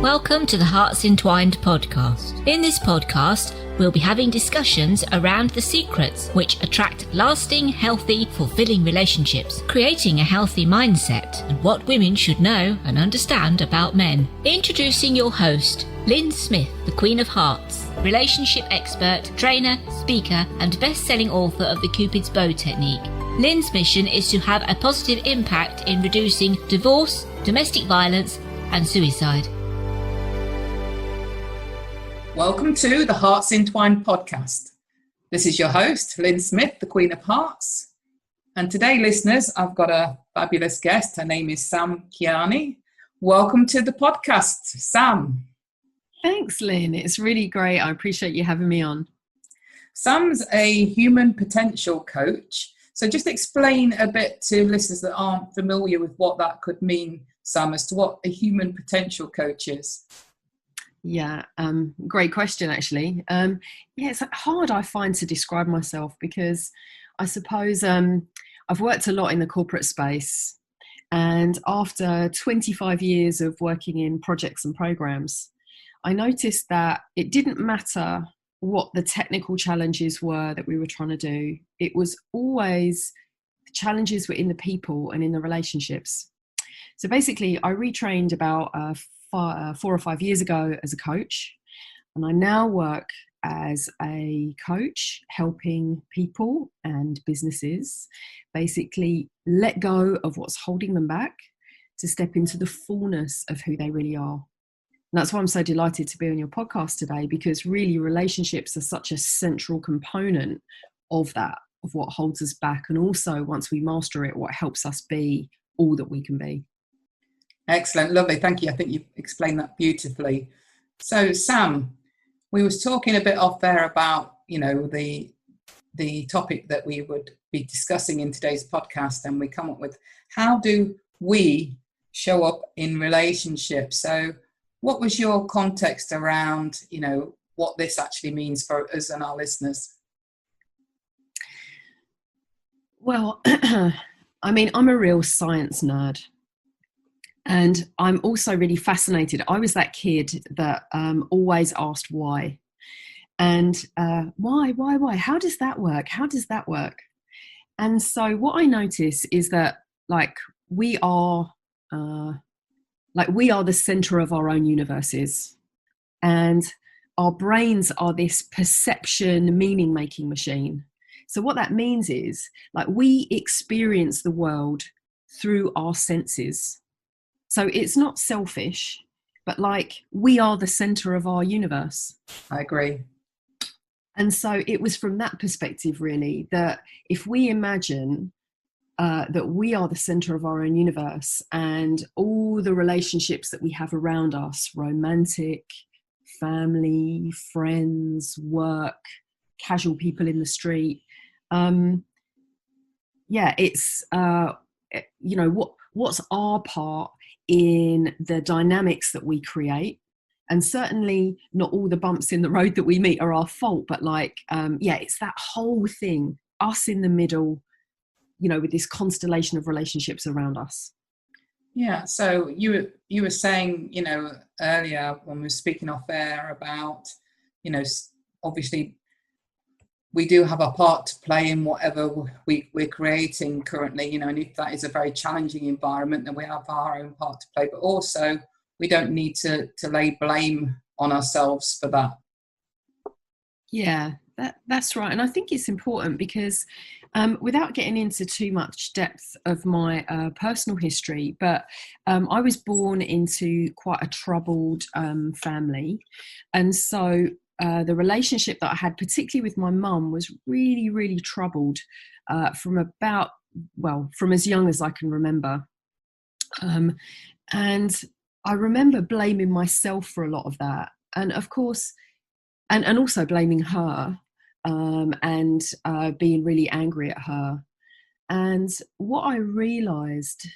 Welcome to the Hearts Entwined podcast. In this podcast, we'll be having discussions around the secrets which attract lasting, healthy, fulfilling relationships, creating a healthy mindset, and what women should know and understand about men. Introducing your host, Lynn Smith, the Queen of Hearts, relationship expert, trainer, speaker, and best-selling author of the Cupid's Bow technique. Lynn's mission is to have a positive impact in reducing divorce, domestic violence, and suicide. Welcome to the Hearts Entwined podcast. This is your host, Lynn Smith, the Queen of Hearts. And today, listeners, I've got a fabulous guest. Her name is Kiani. Welcome to the podcast, Sam. Thanks, Lynn. It's really great. I appreciate you having me on. Sam's a human potential coach. So just explain a bit to listeners that aren't familiar with what that could mean, Sam, as to what a human potential coach is. Yeah, great question, actually. It's hard, I find, to describe myself because I suppose I've worked a lot in the corporate space. And after 25 years of working in projects and programs, I noticed that it didn't matter what the technical challenges were that we were trying to do. It was always the challenges were in the people and in the relationships. So basically, I retrained about 4 or 5 years ago as a coach, and I now work as a coach helping people and businesses basically let go of what's holding them back to step into the fullness of who they really are. And that's why I'm so delighted to be on your podcast today, because really relationships are such a central component of that, of what holds us back, and also once we master it, what helps us be all that we can be. Excellent, lovely, thank you. I think you've explained that beautifully. So, Sam, we was talking a bit off there about, the topic that we would be discussing in today's podcast, and we come up with how do we show up in relationships. So, what was your context around, what this actually means for us and our listeners? Well, I mean, I'm a real science nerd. And I'm also really fascinated. I was that kid that always asked why. And why? How does that work? How does that work? And so what I notice is that we are the center of our own universes. And our brains are this perception, meaning-making machine. So what that means is we experience the world through our senses. So it's not selfish, but we are the center of our universe. I agree. And so it was from that perspective, really, that if we imagine that we are the center of our own universe, and all the relationships that we have around us, romantic, family, friends, work, casual people in the street, it's, what's our part in the dynamics that we create. And certainly not all the bumps in the road that we meet are our fault, but it's that whole thing, us in the middle, with this constellation of relationships around us. Yeah, so you were saying, earlier when we were speaking off air about, obviously we do have a part to play in whatever we're creating currently, and if that is a very challenging environment, then we have our own part to play. But also, we don't need to lay blame on ourselves for that. Yeah, that's right. And I think it's important because without getting into too much depth of my personal history, but I was born into quite a troubled family. And so the relationship that I had, particularly with my mum, was really, really troubled from as young as I can remember. And I remember blaming myself for a lot of that. And of course, and also blaming her and being really angry at her. And what I realised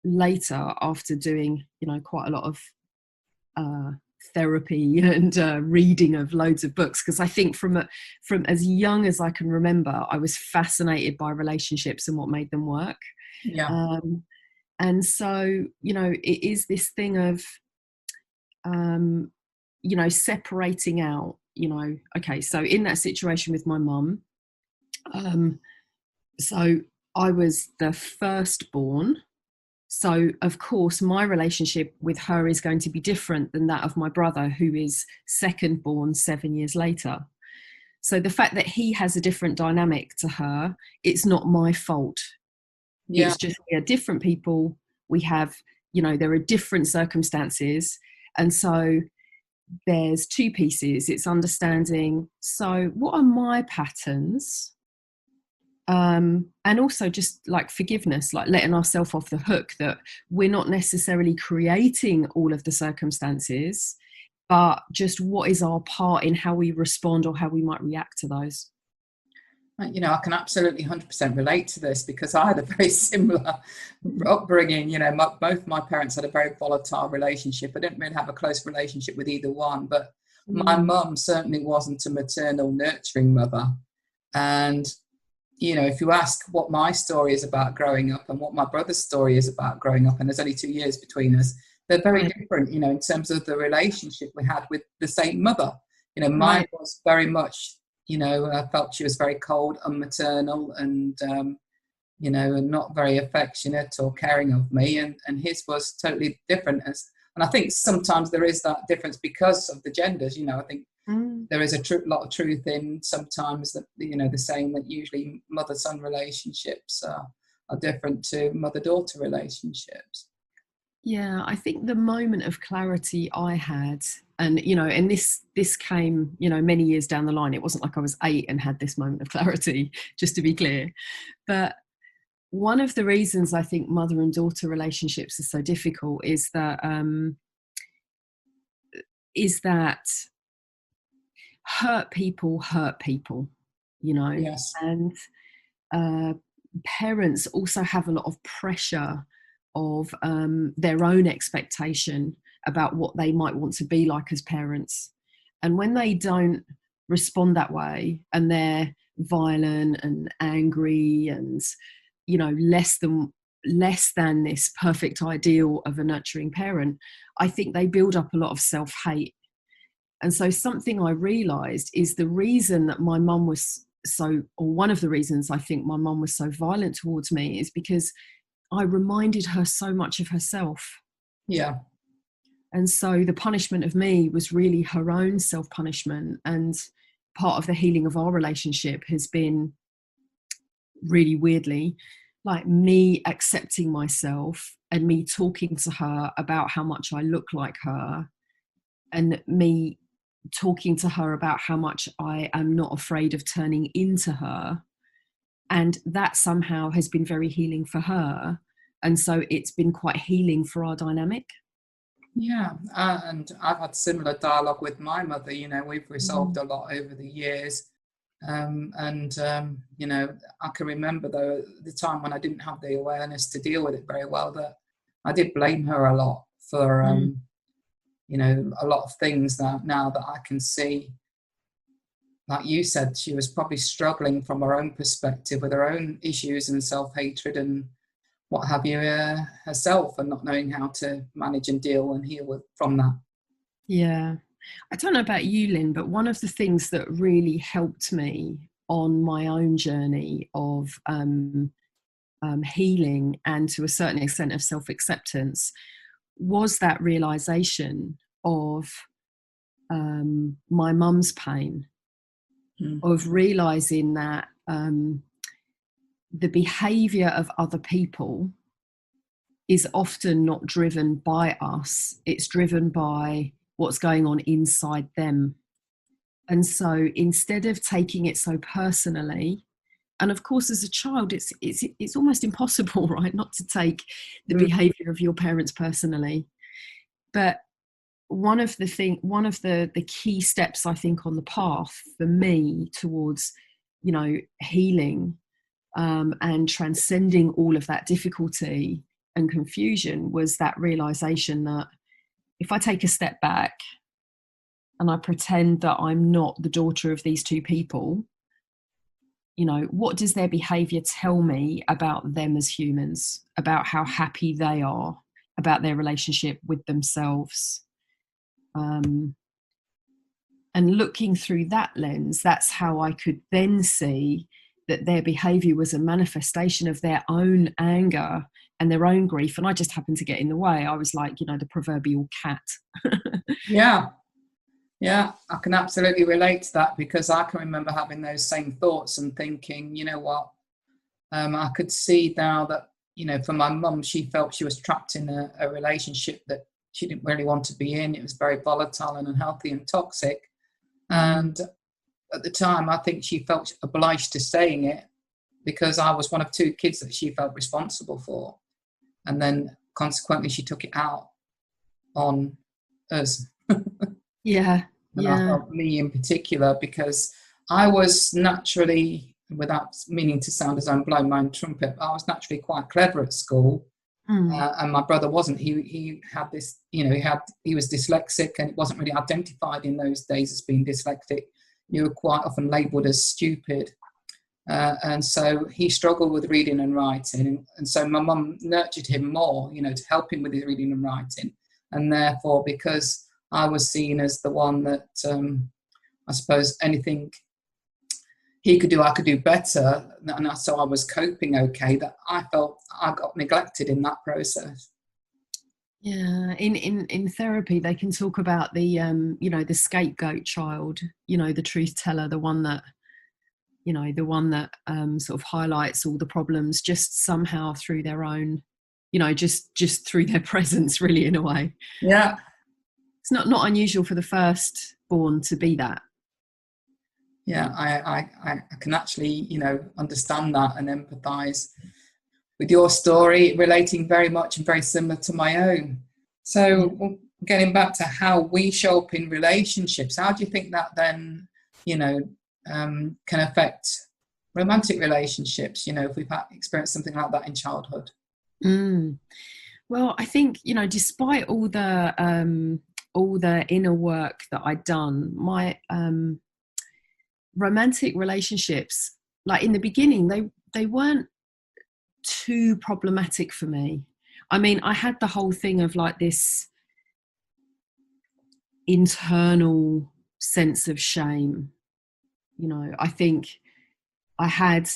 later, after doing, quite a lot of therapy and reading of loads of books, because I think from as young as I can remember, I was fascinated by relationships and what made them work. Yeah. And so, it is this thing of separating out, okay, so in that situation with my mum, so I was the firstborn. So, of course, my relationship with her is going to be different than that of my brother, who is second born 7 years later. So the fact that he has a different dynamic to her, it's not my fault. Yeah. It's just we are different people. We have, there are different circumstances. And so there's two pieces. It's understanding, so what are my patterns? And also just like forgiveness, like letting ourselves off the hook that we're not necessarily creating all of the circumstances, but just what is our part in how we respond or how we might react to those. I can absolutely 100% relate to this because I had a very similar upbringing. Both my parents had a very volatile relationship. I didn't really have a close relationship with either one, but my mum certainly wasn't a maternal nurturing mother. And if you ask what my story is about growing up and what my brother's story is about growing up, and there's only 2 years between us, they're very different, in terms of the relationship we had with the same mother. Mine was very much, I felt she was very cold and maternal and, and not very affectionate or caring of me. And his was totally different. And I think sometimes there is that difference because of the genders. I think there is a lot of truth in sometimes that, the saying that usually mother-son relationships are different to mother-daughter relationships. Yeah, I think the moment of clarity I had, and this came, many years down the line. It wasn't like I was 8 and had this moment of clarity, just to be clear. But one of the reasons I think mother and daughter relationships are so difficult is that hurt people, Yes. and parents also have a lot of pressure of their own expectation about what they might want to be like as parents. And when they don't respond that way and they're violent and angry and, less than this perfect ideal of a nurturing parent, I think they build up a lot of self-hate. And so something I realized is the reason that my mum was one of the reasons I think my mum was so violent towards me is because I reminded her so much of herself. Yeah. And so the punishment of me was really her own self-punishment. And part of the healing of our relationship has been really weirdly like me accepting myself and me talking to her about how much I look like her, and me talking to her about how much I am not afraid of turning into her. And that somehow has been very healing for her. And so it's been quite healing for our dynamic. Yeah. And I've had similar dialogue with my mother. We've resolved a lot over the years. I can remember though, the time when I didn't have the awareness to deal with it very well, that I did blame her a lot for, a lot of things that now that I can see. Like you said, she was probably struggling from her own perspective with her own issues and self-hatred and what have you herself, and not knowing how to manage and deal and heal from that. Yeah. I don't know about you, Lynn, but one of the things that really helped me on my own journey of healing and to a certain extent of self-acceptance was that realization of my mum's pain. Of realizing that the behavior of other people is often not driven by us, it's driven by what's going on inside them. And so instead of taking it so personally, and of course as a child it's almost impossible, right, not to take the behavior of your parents personally, but one of the key steps I think on the path for me towards healing and transcending all of that difficulty and confusion was that realization that if I take a step back and I pretend that I'm not the daughter of these two people, what does their behavior tell me about them as humans, about how happy they are, about their relationship with themselves? And looking through that lens, that's how I could then see that their behaviour was a manifestation of their own anger and their own grief. And I just happened to get in the way. I was like, the proverbial cat. Yeah. Yeah, I can absolutely relate to that, because I can remember having those same thoughts and thinking, you know what, I could see now that, for my mum, she felt she was trapped in a relationship that she didn't really want to be in. It was very volatile and unhealthy and toxic. And at the time, I think she felt obliged to stay in it because I was one of two kids that she felt responsible for. And then consequently, she took it out on us. Yeah. And I felt me in particular, because I was naturally, without meaning to sound as I'm blowing my own trumpet, I was naturally quite clever at school. And my brother wasn't. He had this, he was dyslexic, and it wasn't really identified in those days as being dyslexic. You were quite often labelled as stupid. And so he struggled with reading and writing. And so my mum nurtured him more, to help him with his reading and writing. And therefore, because I was seen as the one that, I suppose, anything he could do, I could do better. And so I was coping okay, that I felt I got neglected in that process. Yeah, in therapy, they can talk about the, the scapegoat child, the truth teller, the one that, sort of highlights all the problems just somehow through their own, just through their presence, really, in a way. Yeah. It's not unusual for the firstborn to be that. Yeah, I can actually, understand that and empathise with your story, relating very much and very similar to my own. So getting back to how we show up in relationships, how do you think that then, can affect romantic relationships, if we've experienced something like that in childhood? Well, I think, despite all the inner work that I'd done, my romantic relationships, like in the beginning, they weren't too problematic for me. I mean, I had the whole thing of like this internal sense of shame. I think I had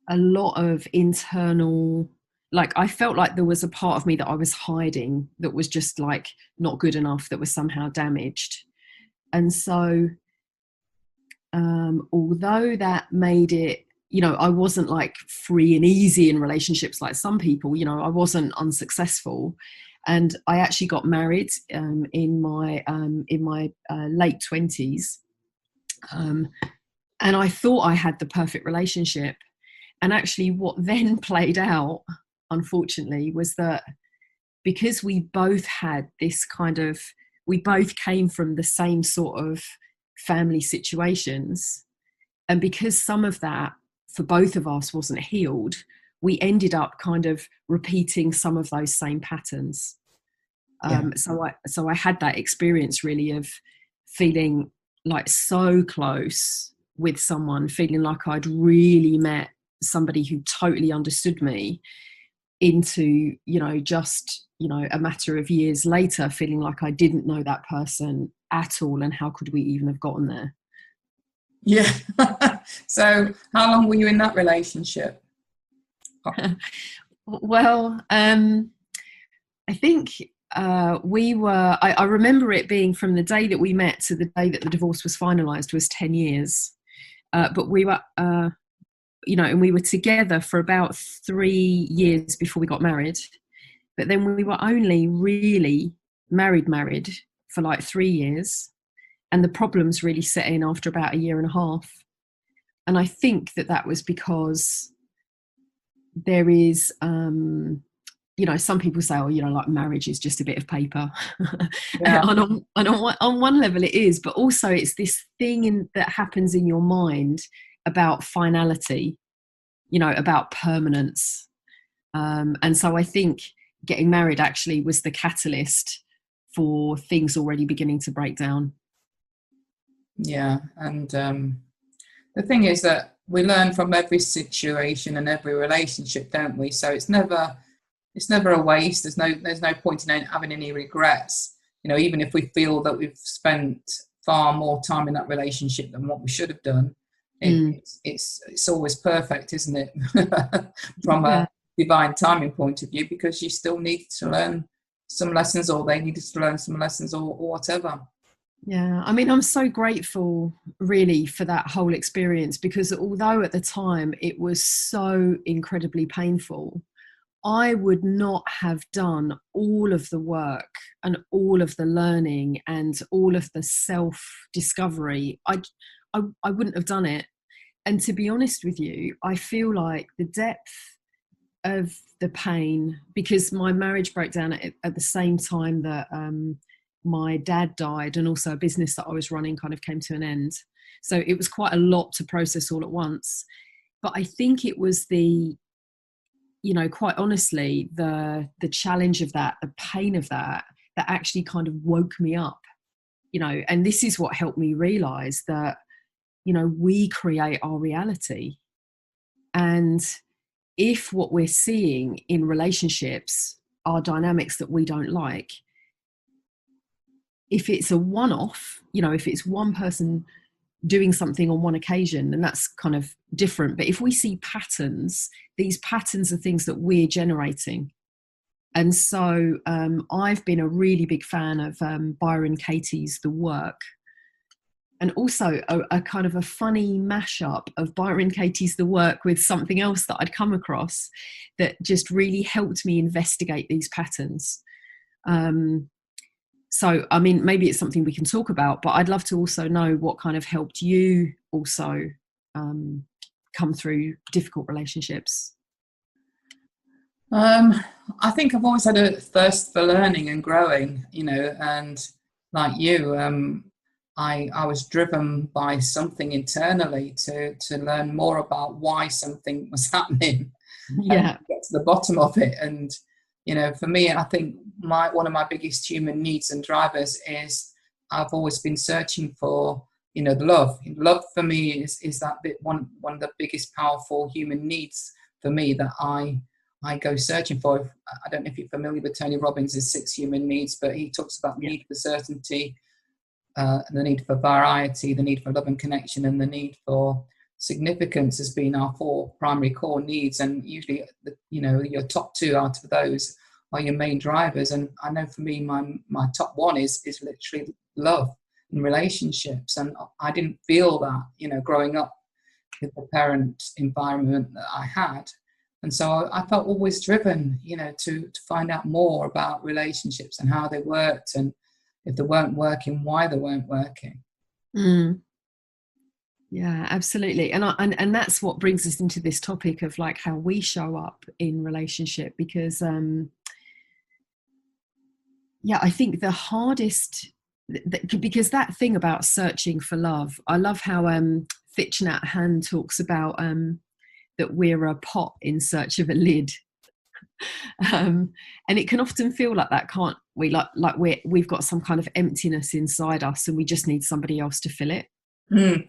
a lot of internal, like I felt like there was a part of me that I was hiding that was just like not good enough, that was somehow damaged. And so although that made it, I wasn't like free and easy in relationships like some people, I wasn't unsuccessful. And I actually got married in my late 20s. And I thought I had the perfect relationship. And actually what then played out, unfortunately, was that because we both had this we both came from the same sort of family situations, and because some of that for both of us wasn't healed, we ended up kind of repeating some of those same patterns. So I had that experience really of feeling like so close with someone, feeling like I'd really met somebody who totally understood me, into just a matter of years later feeling like I didn't know that person at all, and how could we even have gotten there? Yeah. So how long were you in that relationship? Well, I think I remember it being from the day that we met to the day that the divorce was finalised was 10 years. But we were, and we were together for about 3 years before we got married. But then we were only really married for like 3 years. And the problems really set in after about 1.5 years. And I think that was because there is, some people say, like marriage is just a bit of paper. Yeah. and on one level it is, but also it's this thing that happens in your mind about finality, about permanence. And so I think getting married actually was the catalyst for things already beginning to break down. Yeah. And the thing is that we learn from every situation and every relationship, don't we? So it's never a waste. There's no point in having any regrets. even if we feel that we've spent far more time in that relationship than what we should have done, it's always perfect, isn't it? From a divine timing point of view, because you still need to learn some lessons, or they needed to learn some lessons, or whatever. Yeah, I mean, I'm so grateful really for that whole experience, because although at the time it was so incredibly painful, I would not have done all of the work and all of the learning and all of the self-discovery. I wouldn't have done it. And to be honest with you, I feel like the depth of the pain, because my marriage broke down at the same time that my dad died, and also a business that I was running kind of came to an end. So it was quite a lot to process all at once. But I think it was quite honestly, the challenge of that, the pain of that actually kind of woke me up, and this is what helped me realize that, we create our reality. And if what we're seeing in relationships are dynamics that we don't like, if it's a one-off, if it's one person doing something on one occasion, then that's kind of different. But if we see patterns, these patterns are things that we're generating. And so I've been a really big fan of Byron Katie's The Work, and also a kind of a funny mashup of Byron Katie's The Work with something else that I'd come across that just really helped me investigate these patterns. So, I mean, maybe it's something we can talk about, but I'd love to also know what kind of helped you also come through difficult relationships. I think I've always had a thirst for learning and growing, and like you, I was driven by something internally to learn more about why something was happening. Yeah. And get to the bottom of it. And for me, I think one of my biggest human needs and drivers is I've always been searching for, the love. Love for me is that bit one of the biggest powerful human needs for me that I go searching for. I don't know if you're familiar with Tony Robbins' 6 human needs, but he talks about the need for certainty, the need for variety, the need for love and connection, and the need for significance as being our 4 primary core needs. And usually, your top 2 out of those are your main drivers. And I know for me, my top 1 is literally love and relationships. And I didn't feel that, growing up with the parent environment that I had. And so I felt always driven, to find out more about relationships and how they worked, and if they weren't working, why they weren't working. Yeah, absolutely. And that's what brings us into this topic of like how we show up in relationship, because I think the hardest, because that thing about searching for love, I love how Thich Nhat Hanh talks about that we're a pot in search of a lid. And it can often feel like that, can't we? Like we've got some kind of emptiness inside us and we just need somebody else to fill it.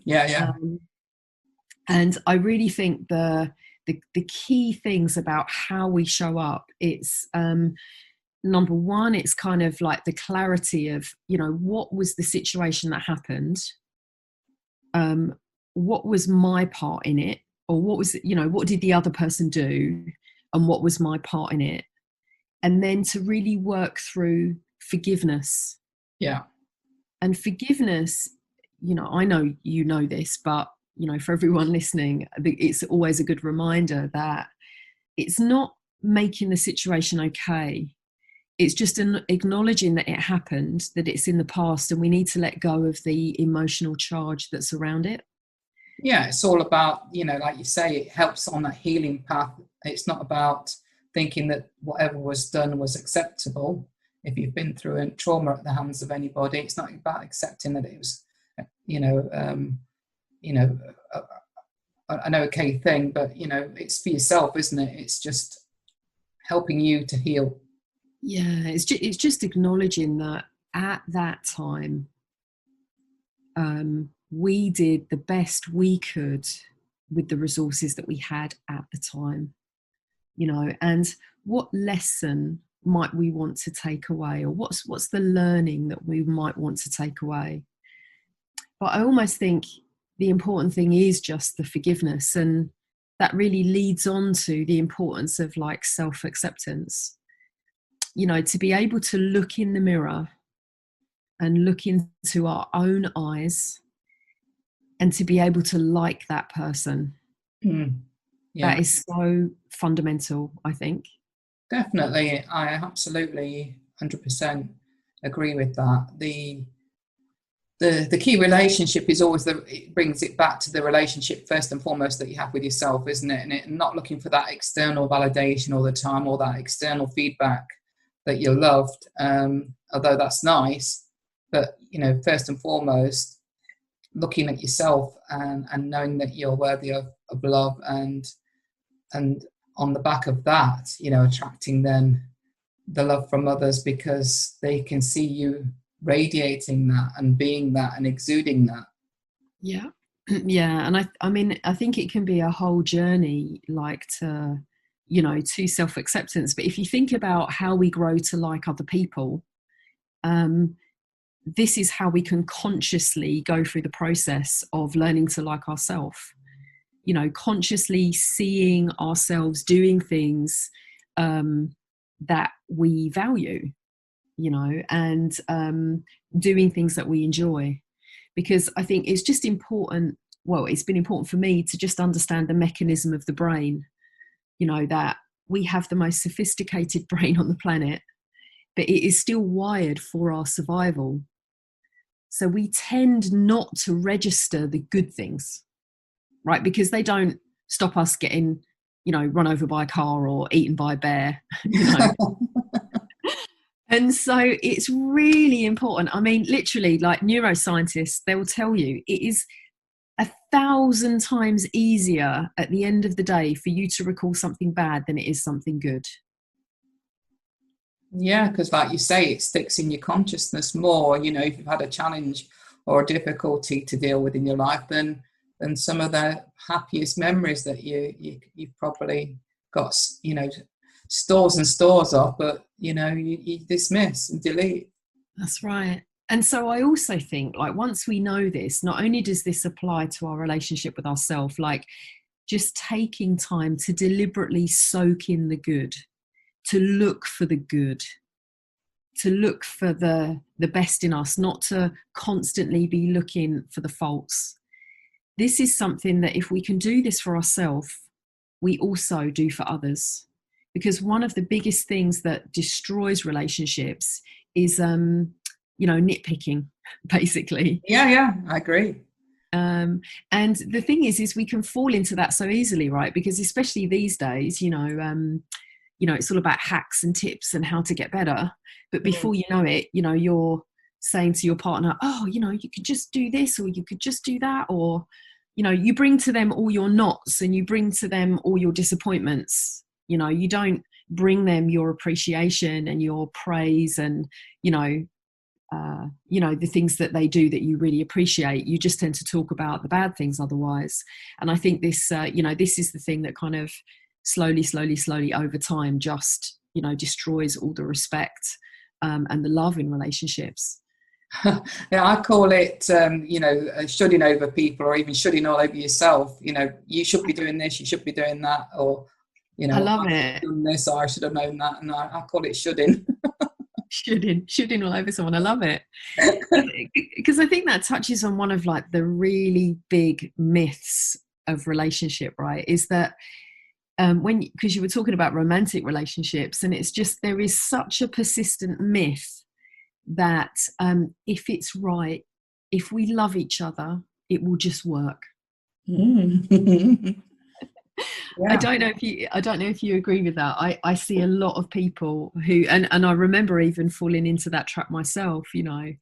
Yeah. And I really think the key things about how we show up, it's number one, it's kind of like the clarity of, what was the situation that happened? What was my part in it? Or what was, what did the other person do? And what was my part in it? And then to really work through forgiveness. Yeah. And forgiveness, I know you know this, but, for everyone listening, it's always a good reminder that it's not making the situation okay. It's just acknowledging that it happened, that it's in the past, and we need to let go of the emotional charge that's around it. Yeah, it's all about, like you say, it helps on that healing path. It's not about thinking that whatever was done was acceptable. If you've been through a trauma at the hands of anybody, it's not about accepting that it was, an okay thing, but, it's for yourself, isn't it? It's just helping you to heal. Yeah, it's just acknowledging that at that time, we did the best we could with the resources that we had at the time, and what lesson might we want to take away, or what's the learning that we might want to take away? But I almost think the important thing is just the forgiveness, and that really leads on to the importance of like self-acceptance. You know, to be able to look in the mirror and look into our own eyes and to be able to like that person. Yeah. That is so fundamental, I think. Definitely. I absolutely 100% agree with that. The key relationship is always it brings it back to the relationship first and foremost that you have with yourself, isn't it? And not looking for that external validation all the time, or that external feedback that you're loved, although that's nice. But, you know, first and foremost, looking at yourself and knowing that you're worthy of love, and on the back of that, you know, attracting then the love from others, because they can see you radiating that and being that and exuding that. Yeah. Yeah. And I mean, I think it can be a whole journey, like to self-acceptance. But if you think about how we grow to like other people, this is how we can consciously go through the process of learning to like ourselves. You know, consciously seeing ourselves doing things that we value, you know, and doing things that we enjoy. Because I think it's just important, well, it's been important for me to just understand the mechanism of the brain, you know, that we have the most sophisticated brain on the planet, but it is still wired for our survival. So we tend not to register the good things, right? Because they don't stop us getting, you know, run over by a car or eaten by a bear, you know. And so it's really important. I mean, literally, like neuroscientists, they will tell you it is 1,000 times easier at the end of the day for you to recall something bad than it is something good. Yeah, because like you say, it sticks in your consciousness more. You know, if you've had a challenge or a difficulty to deal with in your life, then some of the happiest memories that you've probably got, you know, stores and stores of, but you know, you dismiss and delete. That's right. And so I also think, like, once we know this, not only does this apply to our relationship with ourselves, like just taking time to deliberately soak in the good, to look for the good, to look for the best in us, not to constantly be looking for the faults. This is something that if we can do this for ourselves, we also do for others. Because one of the biggest things that destroys relationships is, nitpicking, basically. Yeah, I agree. And the thing is we can fall into that so easily, right? Because especially these days, it's all about hacks and tips and how to get better. But before you know it, you know, you're saying to your partner, oh, you know, you could just do this, or you could just do that. Or, you know, you bring to them all your knots and you bring to them all your disappointments. You know, you don't bring them your appreciation and your praise and, the things that they do that you really appreciate. You just tend to talk about the bad things otherwise. And I think this, this is the thing that kind of slowly over time just, destroys all the respect and the love in relationships. Yeah, I call it, shutting over people, or even shutting all over yourself. You know, you should be doing this, you should be doing that, or, you know, I love it. Done this, or I should have known that, and I call it shutting. shooting all over someone. I love it. Because I think that touches on one of like the really big myths of relationship, right? Is that because you were talking about romantic relationships, and it's just, there is such a persistent myth that if it's right, if we love each other, it will just work. Yeah. I don't know if you agree with that. I see a lot of people who, and I remember even falling into that trap myself, you know,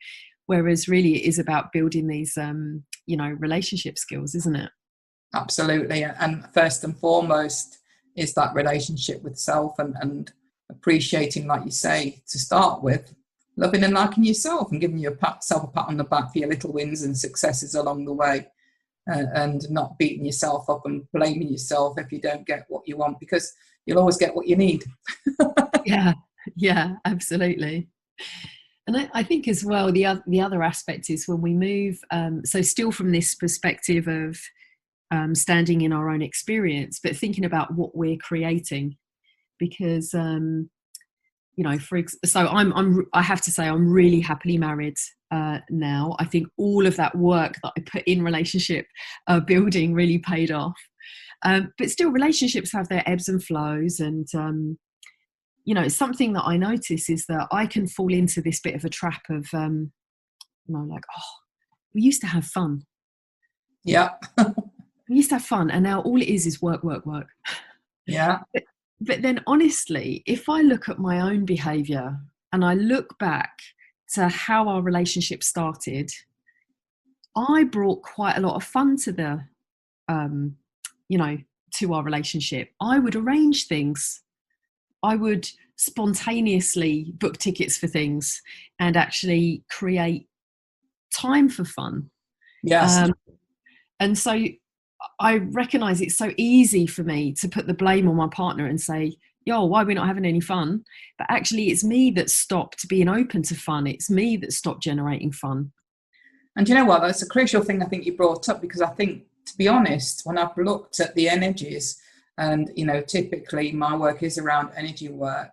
whereas really it is about building these, relationship skills, isn't it? Absolutely. And first and foremost is that relationship with self, and appreciating, like you say, to start with, loving and liking yourself and giving yourself a pat on the back for your little wins and successes along the way. And not beating yourself up and blaming yourself if you don't get what you want, because you'll always get what you need. Yeah, Yeah, absolutely. And I think as well, the other aspect is when we move, so still from this perspective of standing in our own experience, but thinking about what we're creating. Because, so I have to say, I'm really happily married now. I think all of that work that I put in relationship building really paid off. But still, relationships have their ebbs and flows. And, something that I notice is that I can fall into this bit of a trap of, we used to have fun. Yeah. We used to have fun. And now all it is work, work, work. Yeah. But then honestly, if I look at my own behavior and I look back to how our relationship started, I brought quite a lot of fun to to our relationship. I would arrange things. I would spontaneously book tickets for things and actually create time for fun. Yes. And so I recognize it's so easy for me to put the blame on my partner and say, yo, why are we not having any fun? But actually it's me that stopped being open to fun. It's me that stopped generating fun. And you know what? That's a crucial thing I think you brought up, because I think, to be honest, when I've looked at the energies, and, typically my work is around energy work,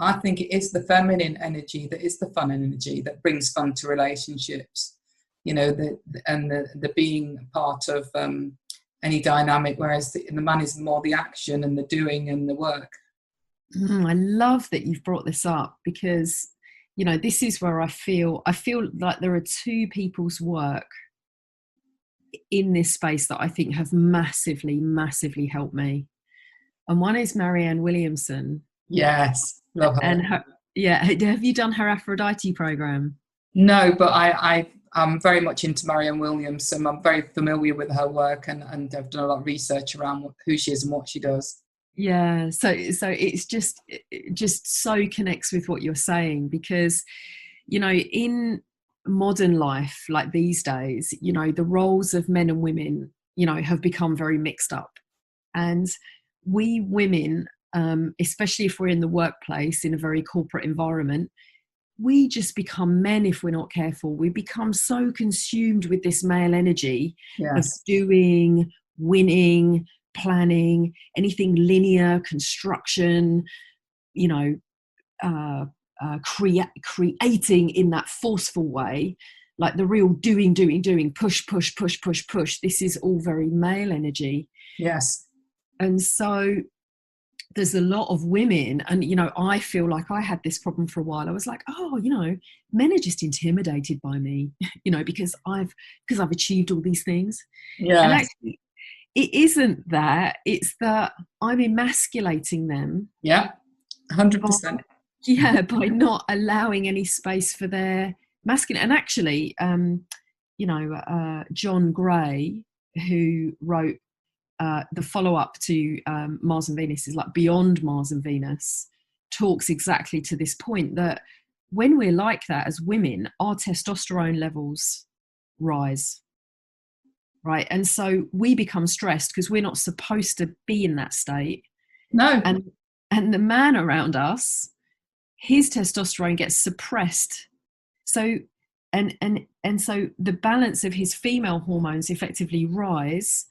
I think it is the feminine energy that is the fun energy that brings fun to relationships, the being part of any dynamic, whereas the man is more the action and the doing and the work. I love that you've brought this up, because this is where I feel like there are two people's work in this space that I think have massively helped me, and one is Marianne Williamson. Yes, love her. And have you done her Aphrodite program? No, but I'm very much into Marianne Williamson. I'm very familiar with her work, and I've done a lot of research around who she is and what she does. Yeah, so it's it just so connects with what you're saying, because in modern life, like these days, the roles of men and women have become very mixed up, and we women, especially if we're in the workplace in a very corporate environment, we just become men if we're not careful. We become so consumed with this male energy. Yes. Of doing, winning, planning, anything linear, construction, creating in that forceful way, like the real doing, push. This is all very male energy. Yes. And so there's a lot of women, and I feel like I had this problem for a while. I was like, men are just intimidated by me, because I've achieved all these things. Yeah. And actually, it isn't that. It's that I'm emasculating them. Yeah, 100%. By not allowing any space for their masculine. And actually, John Gray, who wrote the follow-up to Mars and Venus, is like Beyond Mars and Venus, talks exactly to this point, that when we're like that as women, our testosterone levels rise, right? And so we become stressed because we're not supposed to be in that state. No. And the man around us, his testosterone gets suppressed. So and so the balance of his female hormones effectively rise.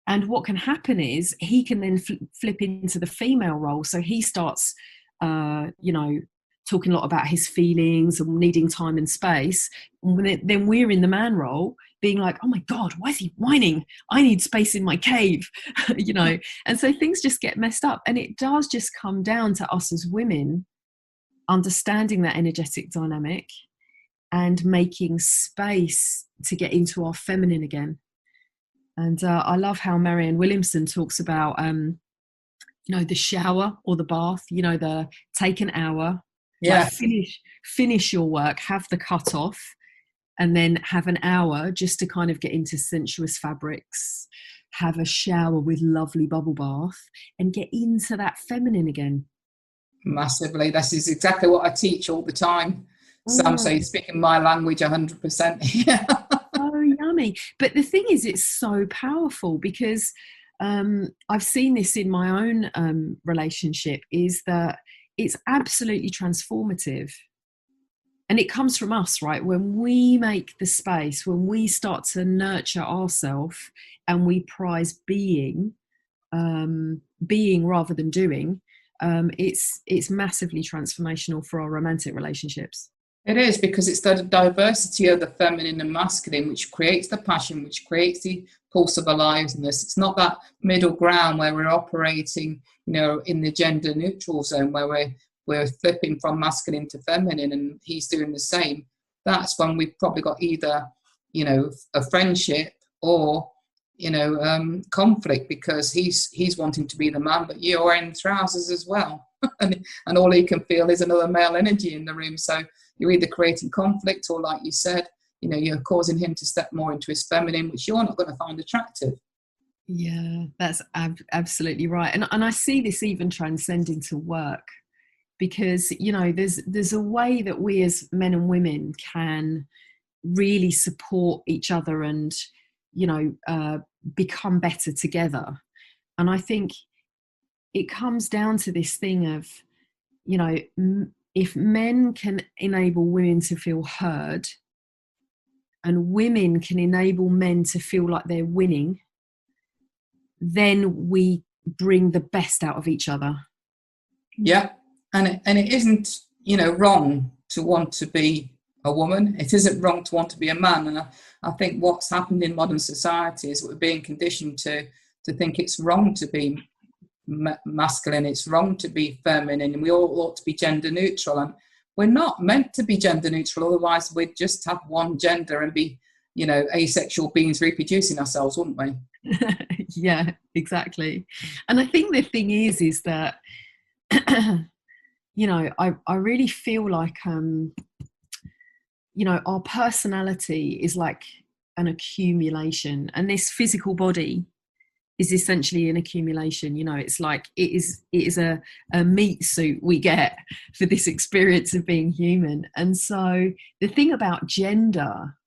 And what can happen is he can then flip into the female role. So he starts, talking a lot about his feelings and needing time and space. And then we're in the man role, being like, oh my God, why is he whining? I need space in my cave, And so things just get messed up. And it does just come down to us as women understanding that energetic dynamic and making space to get into our feminine again. And I love how Marianne Williamson talks about, the shower or the bath, the take an hour, like finish your work, have the cut off, and then have an hour just to kind of get into sensuous fabrics, have a shower with lovely bubble bath, and get into that feminine again. Massively. This is exactly what I teach all the time. Sam, so you're speaking my language 100%. Yeah. Oh, yummy. But the thing is, it's so powerful, because I've seen this in my own relationship, is that it's absolutely transformative. And it comes from us, right? When we make the space, when we start to nurture ourselves and we prize being rather than doing, it's massively transformational for our romantic relationships. It is, because it's the diversity of the feminine and masculine which creates the passion, which creates the pulse of aliveness. It's not that middle ground where we're operating, in the gender neutral zone, where we're flipping from masculine to feminine, and he's doing the same. That's when we've probably got either, a friendship or, conflict, because he's wanting to be the man, but you're wearing trousers as well. and all he can feel is another male energy in the room. So you're either creating conflict, or, like you said, you're causing him to step more into his feminine, which you're not going to find attractive. Yeah, that's absolutely right. And I see this even transcending to work, because there's a way that we as men and women can really support each other and become better together. And I think it comes down to this thing of, if men can enable women to feel heard, and women can enable men to feel like they're winning, then we bring the best out of each other. Yeah. And it isn't, wrong to want to be a woman. It isn't wrong to want to be a man. And I think what's happened in modern society is we're being conditioned to think it's wrong to be masculine, it's wrong to be feminine, and we all ought to be gender neutral. And we're not meant to be gender neutral, otherwise we'd just have one gender and be, asexual beings reproducing ourselves, wouldn't we? Yeah, exactly. And I think the thing is that I really feel like, our personality is like an accumulation, and this physical body is essentially an accumulation. It's like it is a meat suit we get for this experience of being human. And so the thing about gender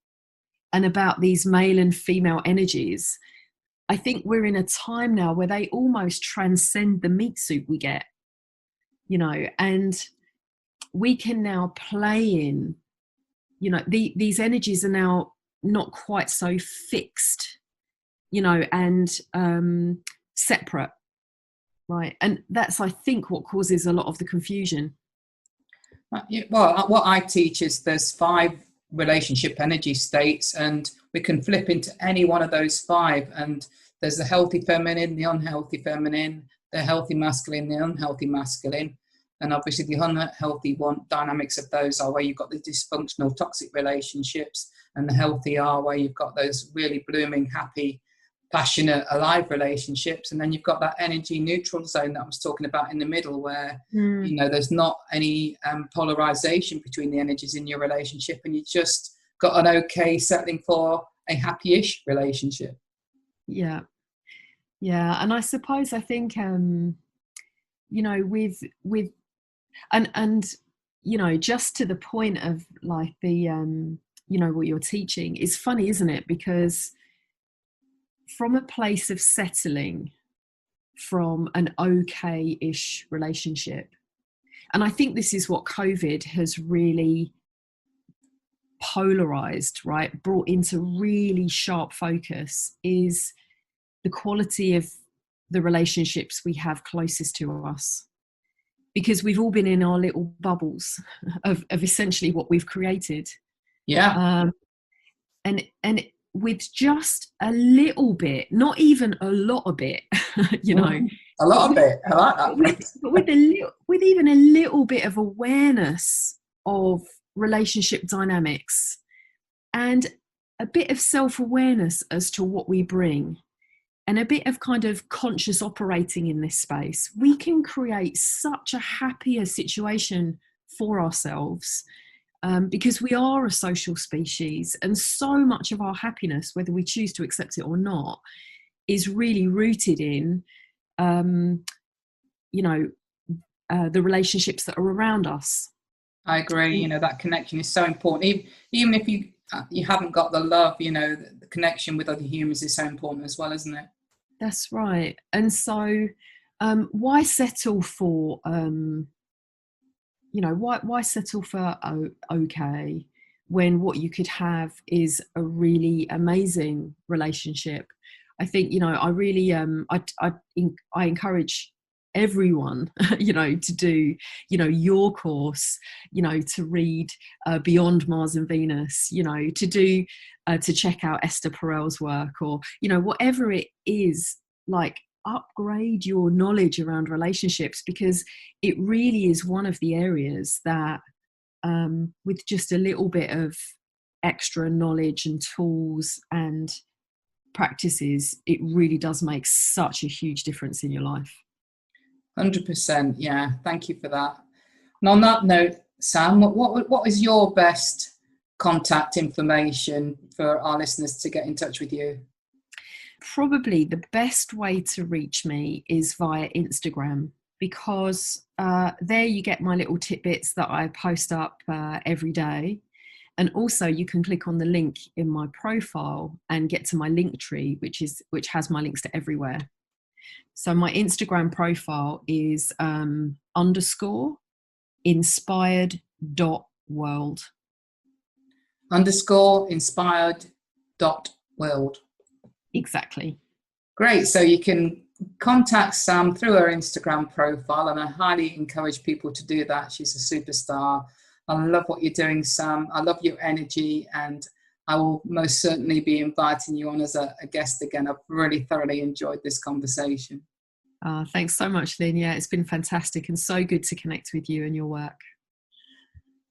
and about these male and female energies, I think we're in a time now where they almost transcend the meat suit we get. And we can now play in, these energies are now not quite so fixed, and separate, right? And that's, I think, what causes a lot of the confusion. Well, what I teach is there's 5 relationship energy states, and we can flip into any one of those 5. And there's the healthy feminine, the unhealthy feminine, the healthy masculine, the unhealthy masculine. And obviously the unhealthy dynamics of those are where you've got the dysfunctional toxic relationships, and the healthy are where you've got those really blooming, happy, passionate, alive relationships. And then you've got that energy neutral zone that I was talking about in the middle, where there's not any polarization between the energies in your relationship, and you just got an okay settling for a happy-ish relationship. Yeah. And I suppose, I think with and just to the point of like the what you're teaching, is funny, isn't it? Because from a place of settling from an okay-ish relationship, and I think this is what COVID has really polarized, right, brought into really sharp focus, is the quality of the relationships we have closest to us. Because we've all been in our little bubbles of essentially what we've created. Yeah. And with just a little bit, not even a lot of it, A lot of it. I like that. But with even a little bit of awareness of relationship dynamics and a bit of self-awareness as to what we bring, and a bit of kind of conscious operating in this space, we can create such a happier situation for ourselves, because we are a social species, and so much of our happiness, whether we choose to accept it or not, is really rooted in, the relationships that are around us. I agree. That connection is so important. Even if you haven't got the love, the connection with other humans is so important as well, isn't it? That's right. And so why settle for why settle for okay when what you could have is a really amazing relationship? I think, I really, I encourage everyone, to do, your course, to read Beyond Mars and Venus, to do, to check out Esther Perel's work, or, whatever it is, like, upgrade your knowledge around relationships, because it really is one of the areas that, with just a little bit of extra knowledge and tools and practices, it really does make such a huge difference in your life. 100%. Yeah, thank you for that. And on that note, Sam, what is your best contact information for our listeners to get in touch with you? Probably the best way to reach me is via Instagram, because there you get my little tidbits that I post up every day. And also you can click on the link in my profile and get to my link tree, which has my links to everywhere. So my Instagram profile is _inspired.world. _inspired.world. Exactly. Great. So you can contact Sam through her Instagram profile, and I highly encourage people to do that. She's a superstar. I love what you're doing, Sam. I love your energy, and I will most certainly be inviting you on as a guest again. I've really thoroughly enjoyed this conversation. Thanks so much, Lynn. Yeah, it's been fantastic and so good to connect with you and your work.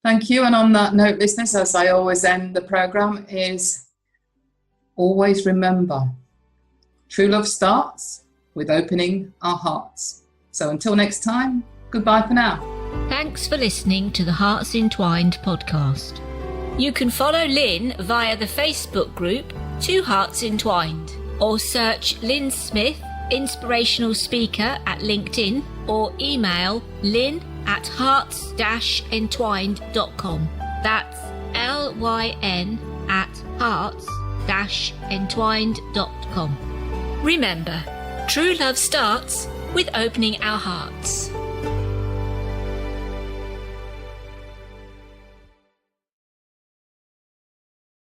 Thank you. And on that note, listeners, as I always end the program, is always remember, true love starts with opening our hearts. So until next time, goodbye for now. Thanks for listening to the Hearts Entwined podcast. You can follow Lynn via the Facebook group Two Hearts Entwined, or search Lynn Smith, inspirational speaker, at LinkedIn, or email lynn@hearts-entwined.com. That's LYN@hearts-entwined.com. Remember, true love starts with opening our hearts.